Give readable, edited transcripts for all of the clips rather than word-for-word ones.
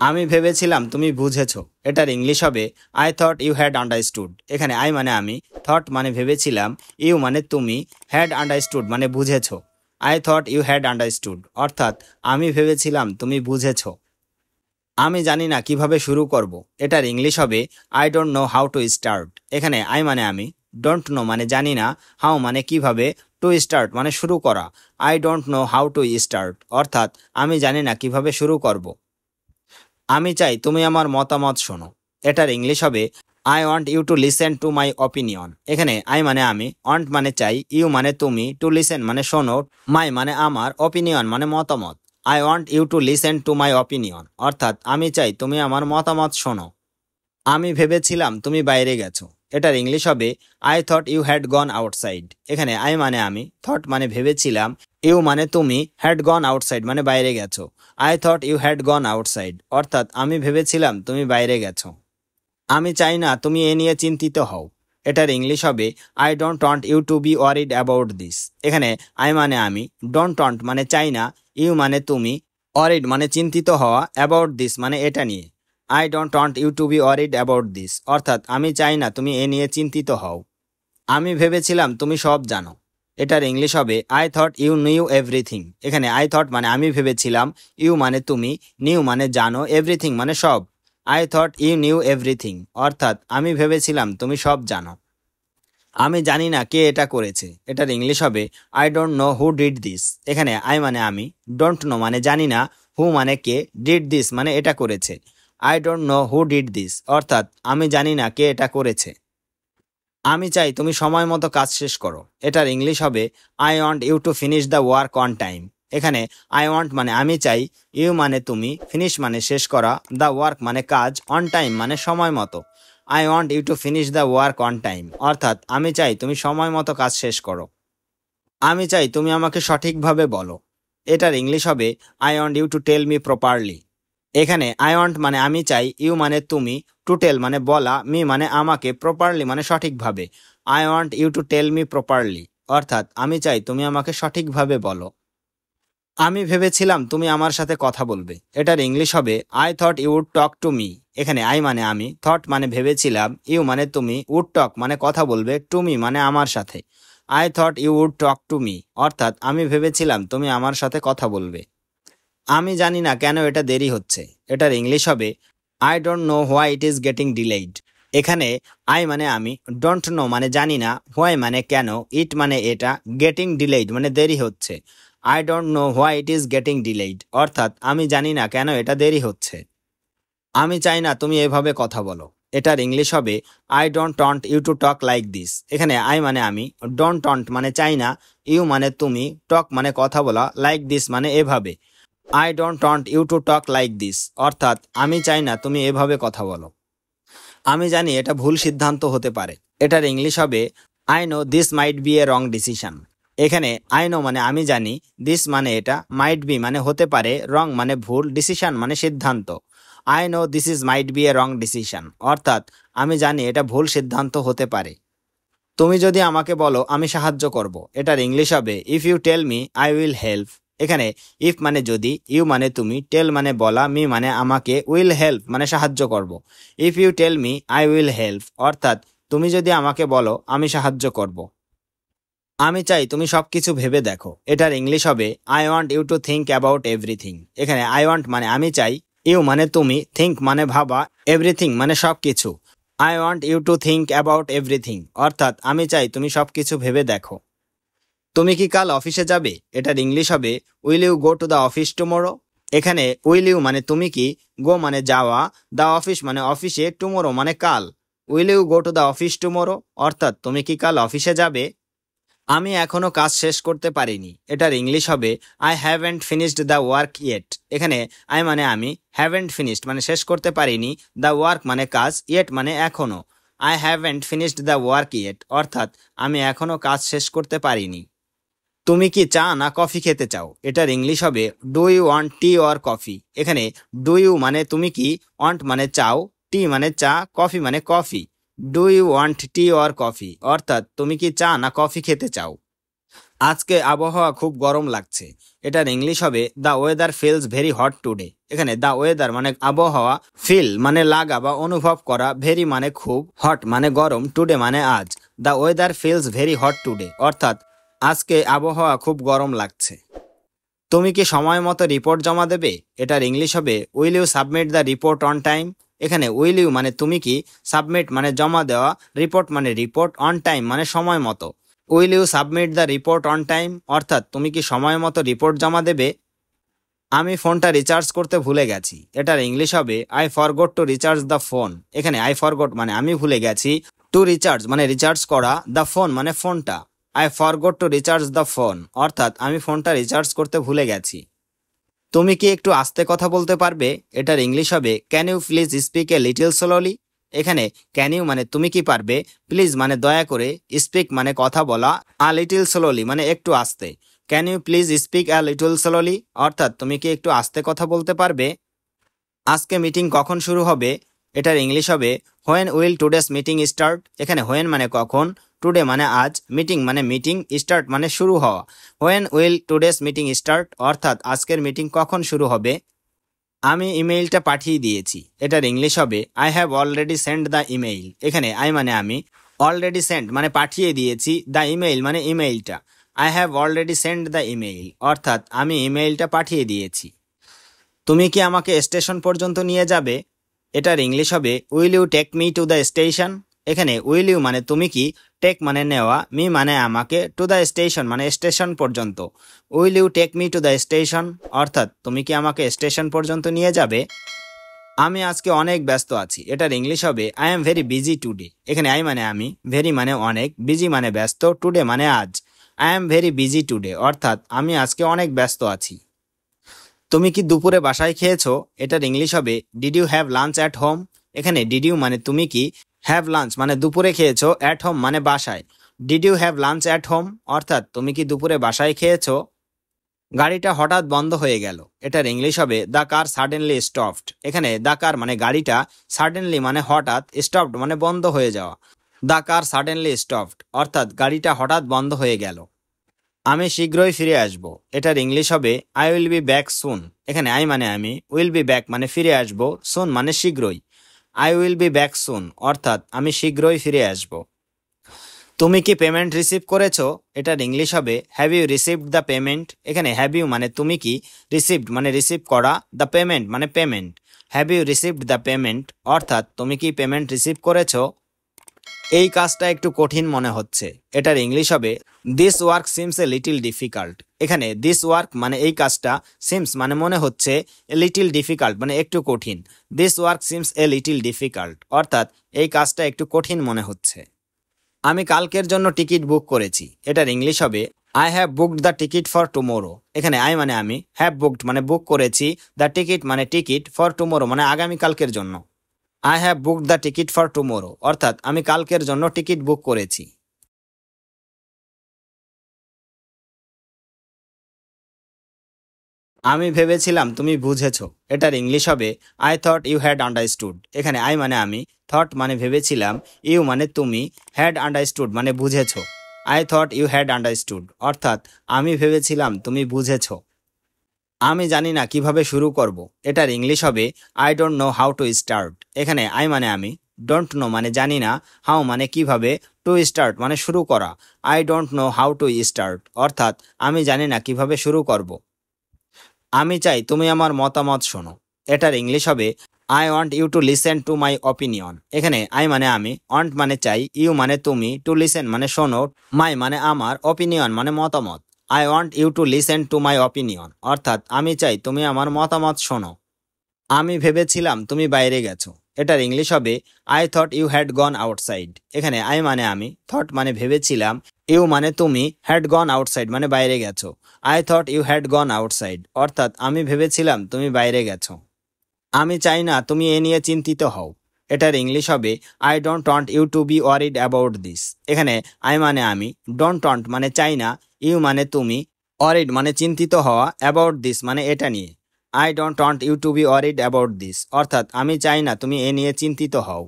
আমি ভেবেছিলাম তুমি বুঝেছো। এটার ইংলিশ হবে I thought you had understood. এখানে আই মানে আমি, থট মানে ভেবেছিলাম, ইউ মানে তুমি, হ্যাড আন্ডারস্টুড মানে বুঝেছো। I thought you had understood অর্থাৎ আমি ভেবেছিলাম তুমি বুঝেছো। আমি জানি না কিভাবে শুরু করব। এটার ইংলিশ হবে I don't know how to start. এখানে আই মানে আমি, ডোন্ট নো মানে জানি না, হাউ মানে কিভাবে, টু স্টার্ট মানে শুরু করা। I don't know how to start অর্থাৎ আমি জানি না কিভাবে শুরু করব। আমি চাই তুমি আমার মতামত শোনো। এটার ইংলিশ হবে I want you to listen to my opinion. এখানে আই মানে আমি, ওয়ান্ট মানে চাই, ইউ মানে তুমি, টু লিসেন মানে শোনো, মাই মানে আমার, অপিনিয়ন মানে মতামত। I want you to listen to my opinion অর্থাৎ আমি চাই তুমি আমার মতামত শোনো। আমি ভেবেছিলাম তুমি বাইরে গেছো। এটার ইংলিশ হবে I thought you had gone outside. এখানে আই মানে আমি, থট মানে ভেবেছিলাম, ইউ মানে তুমি, হ্যাড গন আউটসাইড মানে বাইরে গেছো। I thought you had gone outside অর্থাৎ আমি ভেবেছিলাম তুমি বাইরে গেছো। আমি চাই না তুমি এ নিয়ে চিন্তিত হও। এটার ইংলিশ হবে I don't want you to be worried about this. এখানে আই মানে আমি, ডোন্ট ওয়ান্ট মানে চাই না, ইউ মানে তুমি, ওয়ারিড মানে চিন্তিত হওয়া, অ্যাবাউট দিস মানে এটা নিয়ে। I don't want you to be worried about this অর্থাৎ আমি চাই না তুমি এ নিয়ে চিন্তিত হও। আমি ভেবেছিলাম তুমি সব জানো। এটার ইংলিশ হবে I thought you knew everything. এখানে আই থট মানে আমি ভেবেছিলাম, ইউ মানে তুমি, নিউ মানে জানো, এভরিথিং মানে সব। I thought you knew everything অর্থাৎ আমি ভেবেছিলাম তুমি সব জানো। আমি জানি না কে এটা করেছে। এটার ইংলিশ হবে I don't know who did this. এখানে আই মানে আমি, ডোন্ট নো মানে জানি না, হু মানে কে, ডিড দিস মানে এটা করেছে। I don't know who did this অর্থাৎ আমি জানি না কে এটা করেছে। আমি চাই তুমি সময় মতো কাজ শেষ করো। এটার ইংলিশ হবে I want you to finish the work on time. এখানে আই ওয়ান্ট মানে আমি চাই, ইউ মানে তুমি, ফিনিশ মানে শেষ করা, দ্য ওয়ার্ক মানে কাজ, অন টাইম মানে সময় মতো। I want you to finish the work on time অর্থাৎ আমি চাই তুমি সময় মতো কাজ শেষ করো। আমি চাই তুমি আমাকে সঠিকভাবে বলো। এটার ইংলিশ হবে I want you to tell me properly. এখানে আই ওয়ান্ট মানে আমি চাই, ইউ মানে তুমি, টু টেল মানে বলা, মি মানে আমাকে, প্রপারলি মানে সঠিকভাবে। I want you to tell me properly অর্থাৎ আমি চাই তুমি আমাকে সঠিকভাবে বলো। আমি ভেবেছিলাম তুমি আমার সাথে কথা বলবে। এটার ইংলিশ হবে I thought you would talk to me. এখানে আই মানে আমি, থট মানে ভেবেছিলাম, ইউ মানে তুমি, উড টক মানে কথা বলবে, টু মি মানে আমার সাথে। I thought you would talk to me অর্থাৎ আমি ভেবেছিলাম তুমি আমার সাথে কথা বলবে। আমি জানি না কেন এটা দেরি হচ্ছে। এটার ইংলিশ হবে I don't know why it is getting delayed. এখানে আই মানে আমি, ডোন্ট নো মানে জানি না, হোয়াই মানে কেন, ইট মানে এটা, গেটিং ডিলেইড মানে দেরি হচ্ছে। I don't know why it is getting delayed অর্থাৎ আমি জানি না কেন এটা দেরি হচ্ছে। আমি চাই না তুমি এভাবে কথা বলো। এটার ইংলিশ হবে I don't want you to talk like this. এখানে আই মানে আমি, ডোন্ট ওয়ান্ট মানে চাই না, ইউ মানে তুমি, টক মানে কথা বলা, লাইক দিস মানে এভাবে। I don't want you to talk like this অর্থাৎ আমি চাই না তুমি এভাবে কথা বলো। আমি জানি এটা ভুল সিদ্ধান্ত হতে পারে। এটার ইংলিশ হবে I know this might B A wrong decision. এখানে আই নো মানে আমি জানি, দিস মানে এটা, মাইট বি মানে হতে পারে, রং মানে ভুল, ডিসিশন মানে সিদ্ধান্ত। I know this is might B A wrong decision অর্থাৎ আমি জানি এটা ভুল সিদ্ধান্ত হতে পারে। তুমি যদি আমাকে বলো আমি সাহায্য করব। এটার ইংলিশ হবে if you tell me I will help. এখানে ইফ মানে যদি, ইউ মানে তুমি, টেল মানে বলা, মি মানে আমাকে, উইল হেল্প মানে সাহায্য করব। If you tell me I will help অর্থাৎ তুমি যদি আমাকে বলো আমি সাহায্য করব। আমি চাই তুমি সবকিছু ভেবে দেখো। এটার ইংলিশ হবে I want you to think about everything. এখানে আই ওয়ান্ট মানে আমি চাই, ইউ মানে তুমি, থিঙ্ক মানে ভাবা, এভরিথিং মানে সবকিছু। I want you to think about everything অর্থাৎ আমি চাই তুমি সবকিছু ভেবে দেখো। তুমি কি কাল অফিসে যাবে? এটার ইংলিশ হবে will you go to the office tomorrow. এখানে উইল ইউ মানে তুমি কি, গো মানে যাওয়া, দ্য অফিস মানে অফিসে, টুমোরো মানে কাল। Will you go to the office tomorrow অর্থাৎ তুমি কি কাল অফিসে যাবে? আমি এখনো কাজ শেষ করতে পারিনি। এটার ইংলিশ হবে I haven't finished the work yet. এখানে আই মানে আমি, হ্যাভেন্ট ফিনিশড মানে শেষ করতে পারিনি, দ্য ওয়ার্ক মানে কাজ, ইয়েট মানে এখনো। I haven't finished the work yet অর্থাৎ আমি এখনো কাজ শেষ করতে পারিনি। তুমি কি চা না কফি খেতে চাও? এটার ইংলিশ হবে do you want tea or coffee. এখানে ডু ইউ মানে তুমি কি, ওয়ান্ট মানে চাও, টি মানে চা, কফি মানে coffee. Do you want tea or coffee অর্থাৎ তুমি কি চা না কফি খেতে চাও? আজকে আবহাওয়া খুব গরম লাগছে। এটার ইংলিশ হবে the weather feels very hot today. এখানে দ্য ওয়েদার মানে আবহাওয়া, ফিল মানে লাগা বা অনুভব করা, ভেরি মানে খুব, হট মানে গরম, টুডে মানে আজ। The weather feels very hot today অর্থাৎ আজকে আবহাওয়া খুব গরম লাগছে। তুমি কি সময় মতো রিপোর্ট জমা দেবে? এটার ইংলিশ হবে will you submit the report on time. এখানে উইল ইউ মানে তুমি কি, সাবমিট মানে জমা দেওয়া, রিপোর্ট মানে রিপোর্ট, অন টাইম মানে সময় মতো। Will you submit the report on time অর্থাৎ তুমি কি সময় মতো রিপোর্ট জমা দেবে? আমি ফোনটা রিচার্জ করতে ভুলে গেছি। এটার ইংলিশ হবে I forgot to recharge the phone. এখানে আই ফরগট মানে আমি ভুলে গেছি, টু রিচার্জ মানে রিচার্জ করা, দ্য ফোন মানে ফোনটা। I forgot to recharge the phone অর্থাৎ আমি ফোনটা রিচার্জ করতে ভুলে গেছি। তুমি কি একটু আস্তে কথা বলতে পারবে? এটার ইংলিশ হবে can you please speak a little slowly. এখানে ক্যান ইউ মানে তুমি কি পারবে, প্লিজ মানে দয়া করে, স্পিক মানে কথা বলা, আ লিটল স্লোলি মানে একটু আস্তে। Can you please speak a little slowly অর্থাৎ তুমি কি একটু আস্তে কথা বলতে পারবে? আজকে মিটিং কখন শুরু হবে? এটার ইংলিশ হবে when will today's meeting start. এখানে হোয়েন মানে কখন, টুডে মানে আজ, মিটিং মানে মিটিং, স্টার্ট মানে শুরু হওয়া। When will today's meeting start অর্থাৎ আজকের মিটিং কখন শুরু হবে? আমি ইমেইলটা পাঠিয়ে দিয়েছি। এটার ইংলিশ হবে I have already send the email. এখানে আই মানে আমি, অলরেডি সেন্ড মানে পাঠিয়ে দিয়েছি, দ্য ইমেইল মানে ইমেইলটা। I have already send the email অর্থাৎ আমি ইমেইলটা পাঠিয়ে দিয়েছি। তুমি কি আমাকে স্টেশন পর্যন্ত নিয়ে যাবে? এটার ইংলিশ হবে will you take me to the station. এখানে উইল ইউ মানে তুমি কি, টেক মানে নেওয়া, মি মানে আমাকে, টু দ্য স্টেশন মানে স্টেশন পর্যন্ত। Will you take me to the station অর্থাৎ তুমি কি আমাকে স্টেশন পর্যন্ত নিয়ে যাবে? আমি আজকে অনেক ব্যস্ত আছি। এটার ইংলিশ হবে I am very busy today. এখানে আই মানে আমি, ভেরি মানে অনেক, বিজি মানে ব্যস্ত, টুডে মানে আজ। I am very busy today অর্থাৎ আমি আজকে অনেক ব্যস্ত আছি। তুমি কি দুপুরে বাসায় খেয়েছো? এটার ইংলিশ হবে did you have lunch at home. এখানে ডিড ইউ মানে তুমি কি, হ্যাভ লাঞ্চ মানে দুপুরে খেয়েছো, অ্যাট হোম মানে বাসায়। Did you have lunch at home অর্থাৎ তুমি কি দুপুরে বাসায় খেয়েছো? গাড়িটা হঠাৎ বন্ধ হয়ে গেল। এটার ইংলিশ হবে দ্য কার সাডেনলি স্টপড। এখানে দ্য কার মানে গাড়িটা, সাডেনলি মানে হঠাৎ, স্টপড মানে বন্ধ হয়ে যাওয়া। দ্য কার সাডেনলি স্টপড অর্থাৎ গাড়িটা হঠাৎ বন্ধ হয়ে গেল। আমি শীঘ্রই ফিরে আসব। এটার ইংলিশ হবে I will be back soon. এখানে আই মানে আমি, উইল বি ব্যাক মানে ফিরে আসব, সুন মানে শীঘ্রই। I will be back soon অর্থাৎ আমি শীঘ্রই ফিরে আসব। তুমি কি পেমেন্ট রিসিভ করেছো? এটার ইংলিশ হবে have you received the payment. এখানে হ্যাভ ইউ মানে তুমি কি, রিসিভড মানে রিসিভ করা, দ্য পেমেন্ট মানে payment. Have you received the payment অর্থাৎ তুমি কি পেমেন্ট রিসিভ করেছো? এই কাজটা একটু কঠিন মনে হচ্ছে। এটার ইংলিশ হবে this work seems a little difficult. এখানে দিস ওয়ার্ক মানে এই কাজটা, সিমস মানে মনে হচ্ছে, এ লিটিল ডিফিকাল্ট মানে একটু কঠিন। This work seems a little difficult অর্থাৎ এই কাজটা একটু কঠিন মনে হচ্ছে। আমি কালকের জন্য টিকিট বুক করেছি। এটার ইংলিশ হবে I have booked the ticket for tomorrow. এখানে আই মানে আমি, হ্যাভ বুকড মানে বুক করেছি, দ্য টিকিট মানে টিকিট, ফর টুমোরো মানে আগামীকালকের জন্য। I have booked the ticket for tomorrow অর্থাৎ আমি কালকের জন্য টিকিট বুক করেছি। আমি ভেবেছিলাম তুমি বুঝেছো। এটার ইংলিশ হবে I thought you had understood. এখানে আই মানে আমি, থট মানে ভেবেছিলাম, ইউ মানে তুমি, হ্যাড আন্ডারস্টুড মানে বুঝেছো। I thought you had understood অর্থাৎ আমি ভেবেছিলাম তুমি বুঝেছো। আমি জানি না কিভাবে শুরু করব। এটার ইংলিশ হবে I don't know how to start. এখানে আই মানে আমি, ডোন্ট নো মানে জানি না, হাউ মানে কিভাবে, টু স্টার্ট মানে শুরু করা। I don't know how to start অর্থাৎ আমি জানি না কিভাবে শুরু করব। আমি চাই তুমি আমার মতামত শোনো। এটার ইংলিশ হবে I want you to listen to my opinion. এখানে আই মানে আমি, ওয়ান্ট মানে চাই, ইউ মানে তুমি, টু লিসেন মানে শোনো, মাই মানে আমার, অপিনিয়ন মানে মতামত। I want you to listen to my opinion অর্থাৎ আমি চাই তুমি আমার মতামত শোনো। আমি ভেবেছিলাম তুমি বাইরে গেছো। এটার ইংলিশ হবে I thought you had gone outside. এখানে আই মানে আমি, থট মানে ভেবেছিলাম, ইউ মানে তুমি, হ্যাড গন আউটসাইড মানে বাইরে গেছো। I thought you had gone outside অর্থাৎ আমি ভেবেছিলাম তুমি বাইরে গেছো। আমি চাই না তুমি এ নিয়ে চিন্তিত হও। এটার ইংলিশ হবে I don't want you to be worried about this. এখানে আই মানে আমি, ডোন্ট ওয়ান্ট মানে চাই না, ইউ মানে তুমি, ওয়ারিড মানে চিন্তিত হওয়া, অ্যাবাউট দিস মানে এটা নিয়ে। I don't want you to be worried about this অর্থাৎ আমি চাই না তুমি এ নিয়ে চিন্তিত হও।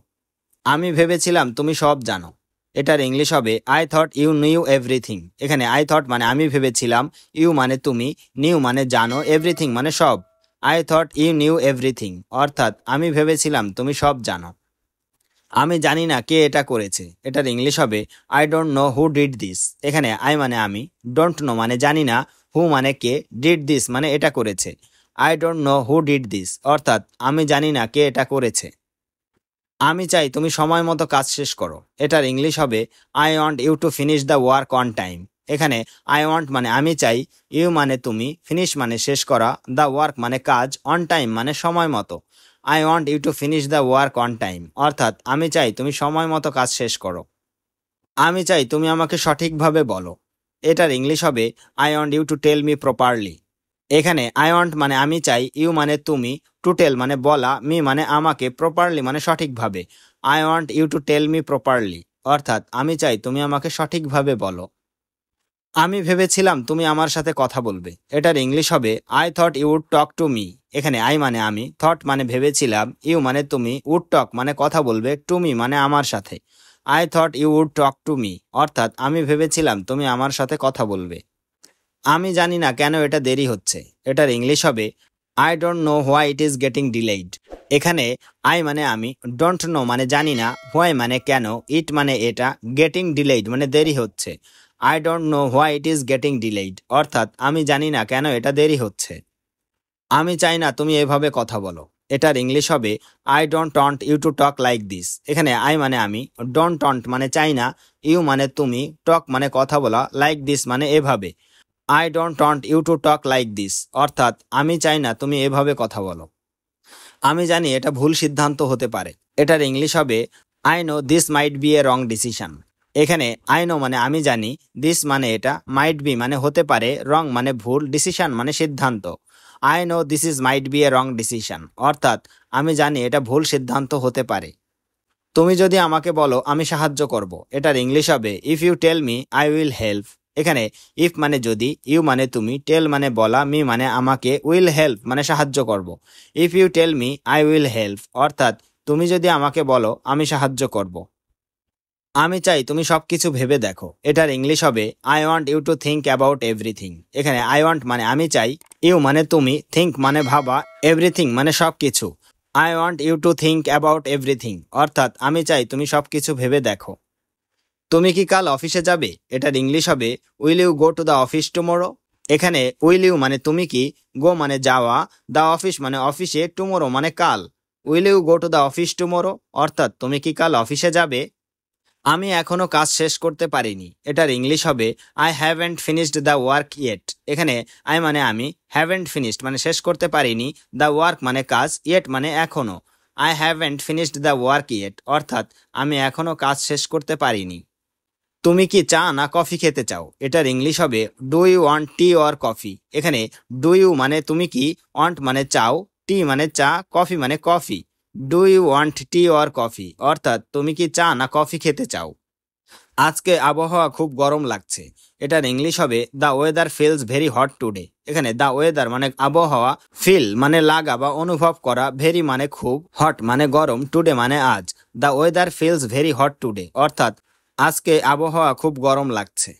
আমি ভেবেছিলাম তুমি সব জানো। এটার ইংলিশ হবে I thought you knew everything. এখানে আই থট মানে আমি ভেবেছিলাম, ইউ মানে তুমি, নিউ মানে জানো, এভরিথিং মানে সব। I thought you knew everything অর্থাৎ আমি ভেবেছিলাম তুমি সব জানো। আমি জানি না কে এটা করেছে। এটার ইংলিশ হবে I don't know who did this. এখানে আই মানে আমি, ডোন্ট নো মানে জানি না, হু মানে কে, ডিড দিস মানে এটা করেছে। I don't know who did this অর্থাৎ আমি জানি না কে এটা করেছে। আমি চাই তুমি সময় মতো কাজ শেষ করো। এটার ইংলিশ হবে I want you to finish the work on time. এখানে আই ওয়ান্ট মানে আমি চাই, ইউ মানে তুমি, ফিনিশ মানে শেষ করা, দ্য ওয়ার্ক মানে কাজ, অন টাইম মানে সময় মতো। I want you to finish the work on time অর্থাৎ আমি চাই তুমি সময় মতো কাজ শেষ করো। আমি চাই তুমি আমাকে সঠিকভাবে বলো। এটার ইংলিশ হবে I want you to tell me properly. এখানে আই ওয়ান্ট মানে আমি চাই, ইউ মানে তুমি, টু টেল মানে বলা, মি মানে আমাকে, প্রপারলি মানে সঠিকভাবে। I want you to tell me properly অর্থাৎ আমি চাই তুমি আমাকে সঠিকভাবে বলো। আমি ভেবেছিলাম তুমি আমার সাথে কথা বলবে। এটার ইংলিশ হবে I thought you would talk to me. এখানে আই মানে আমি, থট মানে ভেবেছিলাম, ইউ মানে তুমি, উড টক মানে কথা বলবে, টু মি মানে আমার সাথে। I thought you would talk to me অর্থাৎ আমি ভেবেছিলাম তুমি আমার সাথে কথা বলবে। আমি জানি না কেন এটা দেরি হচ্ছে। এটার ইংলিশ হবে I don't know why it is getting delayed. এখানে আই মানে আমি, ডোন্ট নো মানে জানি না, হোয়াই মানে কেন, ইট মানে এটা, গেটিং ডিলেইড মানে দেরি হচ্ছে। I don't know why it is getting delayed অর্থাৎ আমি জানি না কেন এটা দেরি হচ্ছে। আমি চাই না তুমি এভাবে কথা বলো। এটার ইংলিশ হবে I don't want you to talk like this. এখানে আই মানে আমি, ডোন্ট ওয়ান্ট মানে চাই না, ইউ মানে তুমি, টক মানে কথা বলা, লাইক দিস মানে এভাবে। I don't want you to talk like this অর্থাৎ আমি চাই না তুমি এভাবে কথা বলো। আমি জানি এটা ভুল সিদ্ধান্ত হতে পারে। এটার ইংলিশ হবে I know this might B A wrong decision. এখানে আই নো মানে আমি জানি, দিস মানে এটা, মাইট বি মানে হতে পারে, রং মানে ভুল, ডিসিশন মানে সিদ্ধান্ত। I know this is might B A wrong decision অর্থাৎ আমি জানি এটা ভুল সিদ্ধান্ত হতে পারে। তুমি যদি আমাকে বলো আমি সাহায্য করব। এটার ইংলিশ হবে if you tell me I will help. এখানে ইফ মানে যদি, ইউ মানে তুমি, টেল মানে বলা, মি মানে আমাকে, উইল হেল্প মানে সাহায্য করব। If you tell me I will help অর্থাৎ তুমি যদি আমাকে বলো আমি সাহায্য করব। আমি চাই তুমি সবকিছু ভেবে দেখো। এটার ইংলিশ হবে I want you to think about everything. এখানে আই ওয়ান্ট মানে আমি চাই, ইউ মানে তুমি, থিঙ্ক মানে ভাবা, এভরিথিং মানে সবকিছু। I want you to think about everything অর্থাৎ আমি চাই তুমি সবকিছু ভেবে দেখো। তুমি কি কাল অফিসে যাবে? এটার ইংলিশ হবে will you go to the office tomorrow. এখানে উইল ইউ মানে তুমি কি, গো মানে যাওয়া, দ্য অফিস মানে অফিসে, টুমোরো মানে কাল। Will you go to the office tomorrow অর্থাৎ তুমি কি কাল অফিসে যাবে? আমি এখনো কাজ শেষ করতে পারিনি। এটার ইংলিশ হবে I haven't finished the work yet. এখানে আই মানে আমি, হ্যাভেন্ট ফিনিশড মানে শেষ করতে পারিনি, দ্য ওয়ার্ক মানে কাজ, ইয়েট মানে এখনো। I haven't finished the work yet অর্থাৎ আমি এখনো কাজ শেষ করতে পারিনি। তুমি কি চা না কফি খেতে চাও? এটার ইংলিশ হবে do you want tea or coffee. এখানে ডু ইউ মানে তুমি কি, ওয়ান্ট মানে চাও, টি মানে চা, কফি মানে coffee. Do you want tea or coffee অর্থাৎ তুমি কি চা না কফি খেতে চাও? আজকে আবহাওয়া খুব গরম লাগছে। এটার ইংলিশ হবে the weather feels very hot today. এখানে দ্য ওয়েদার মানে আবহাওয়া, ফিল মানে লাগা বা অনুভব করা, ভেরি মানে খুব, হট মানে গরম, টুডে মানে আজ। The weather feels very hot today অর্থাৎ আজকে আবহাওয়া খুব গরম লাগছে।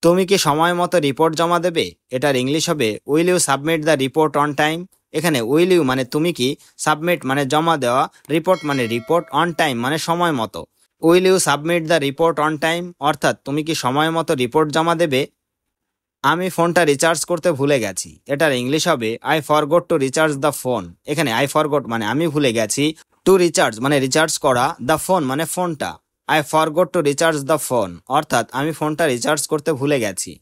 তুমি কি সময় মতো রিপোর্ট জমা দেবে? এটার ইংলিশ হবে will you submit the report on time. এখানে উইল ইউ মানে তুমি কি, সাবমিট মানে জমা দেওয়া, রিপোর্ট মানে রিপোর্ট, অন টাইম মানে সময় মতো। Will you submit the report on time অর্থাৎ তুমি কি সময় মতো রিপোর্ট জমা দেবে? আমি ফোনটা রিচার্জ করতে ভুলে গেছি। এটার ইংলিশ হবে I forgot to recharge the phone. এখানে আই ফরগট মানে আমি ভুলে গেছি, টু রিচার্জ মানে রিচার্জ করা, দ্য ফোন মানে ফোনটা। I forgot to recharge the phone অর্থাৎ আমি ফোনটা রিচার্জ করতে ভুলে গেছি।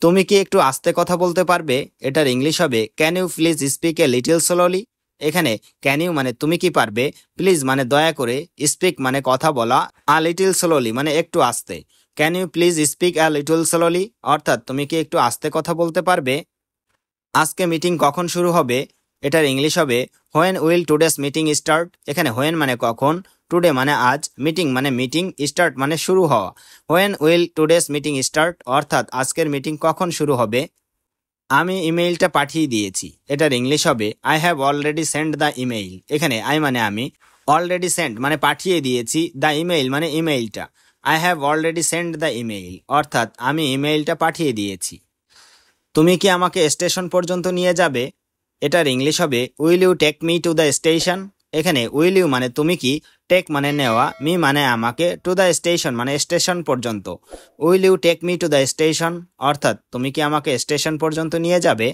তুমি কি একটু আস্তে কথা বলতে পারবে? এটার ইংলিশ হবে can you please speak a little slowly. এখানে ক্যান ইউ মানে তুমি কি পারবে, প্লিজ মানে দয়া করে, স্পিক মানে কথা বলা, আ লিটল স্লোলি মানে একটু আস্তে। Can you please speak a little slowly অর্থাৎ তুমি কি একটু আস্তে কথা বলতে পারবে? আজকে মিটিং কখন শুরু হবে? এটার ইংলিশ হবে when will today's meeting start. এখানে হোয়েন মানে কখন, টুডে মানে আজ, মিটিং মানে মিটিং, স্টার্ট মানে শুরু হওয়া। When will today's meeting start অর্থাৎ আজকের মিটিং কখন শুরু হবে? আমি ইমেইলটা পাঠিয়ে দিয়েছি। এটার ইংলিশ হবে I have already send the email. এখানে আই মানে আমি, অলরেডি সেন্ড মানে পাঠিয়ে দিয়েছি, দ্য ইমেইল মানে ইমেইলটা। I have already send the email, অর্থাৎ আমি ইমেইলটা পাঠিয়ে দিয়েছি। তুমি কি আমাকে স্টেশন পর্যন্ত নিয়ে যাবে? এটার ইংলিশ হবে will you take me to the station. এখানে উইল ইউ মানে তুমি কি, টেক মানে নেওয়া, মি মানে আমাকে, টু দ্য স্টেশন মানে স্টেশন পর্যন্ত। Will you take me to the station, অর্থাৎ তুমি কি আমাকে স্টেশন পর্যন্ত নিয়ে যাবে?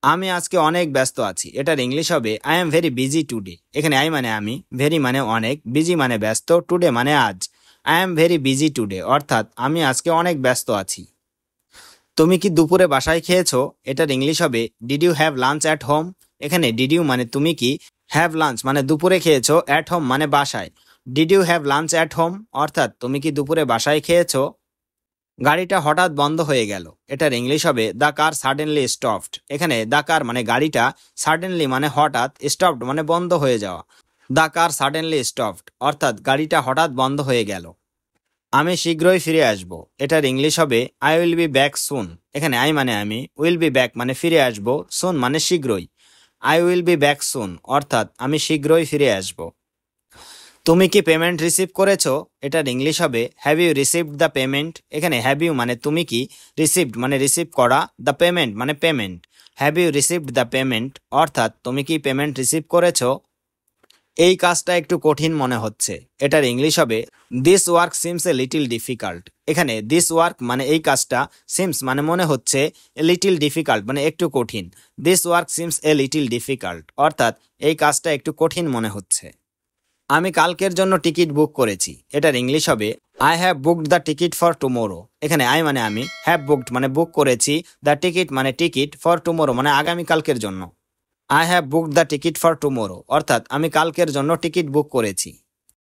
আমি আজকে অনেক ব্যস্ত আছি। এটার ইংলিশ হবে I am very busy today. এখানে আই মানে আমি, ভেরি মানে অনেক, বিজি মানে ব্যস্ত, টুডে মানে আজ। I am very busy today, অর্থাৎ আমি আজকে অনেক ব্যস্ত আছি। তুমি কি দুপুরে বাসায় খেয়েছো? এটার ইংলিশ হবে did you have lunch at home. এখানে ডিড ইউ মানে তুমি কি, হ্যাভ লাঞ্চ মানে দুপুরে খেয়েছো, অ্যাট হোম মানে বাসায়। Did you have lunch at home, অর্থাৎ তুমি কি দুপুরে বাসায় খেয়েছো? গাড়িটা হঠাৎ বন্ধ হয়ে গেল। এটার ইংলিশ হবে দ্য কার সাডেনলি স্টপড। এখানে দ্য কার মানে গাড়িটা, সাডেনলি মানে হঠাৎ, স্টপড মানে বন্ধ হয়ে যাওয়া। দ্য কার সাডেনলি স্টপড, অর্থাৎ গাড়িটা হঠাৎ বন্ধ হয়ে গেল। আমি শীঘ্রই ফিরে আসব। এটার ইংলিশ হবে I will be back soon. এখানে আই মানে আমি, উইল বি ব্যাক মানে ফিরে আসব, সুন মানে শীঘ্রই। I will be back soon, অর্থাৎ আমি শীঘ্রই ফিরে আসব। তুমি কি পেমেন্ট রিসিভ করেছো? এটার ইংলিশ হবে have you received the payment. এখানে হ্যাভ ইউ মানে তুমি কি, রিসিভড মানে রিসিভ করা, দ্য পেমেন্ট মানে payment. Have you received the payment, অর্থাৎ তুমি কি পেমেন্ট রিসিভ করেছো? এই কাজটা একটু কঠিন মনে হচ্ছে। এটার ইংলিশ হবে this work seems a little difficult. এখানে দিস ওয়ার্ক মানে এই কাজটা, সিমস মানে মনে হচ্ছে, এ লিটিল ডিফিকাল্ট মানে একটু কঠিন। This work seems a little difficult, অর্থাৎ এই কাজটা একটু কঠিন মনে হচ্ছে। আমি কালকের জন্য টিকিট বুক করেছি। এটার ইংলিশ হবে I have booked the ticket for tomorrow. এখানে আই মানে আমি, হ্যাভ বুকড মানে বুক করেছি, দ্য টিকিট মানে টিকিট, ফর টুমোরো মানে আগামীকালকের জন্য। I have booked the ticket for tomorrow, অর্থাৎ আমি কালকের জন্য টিকিট বুক করেছি।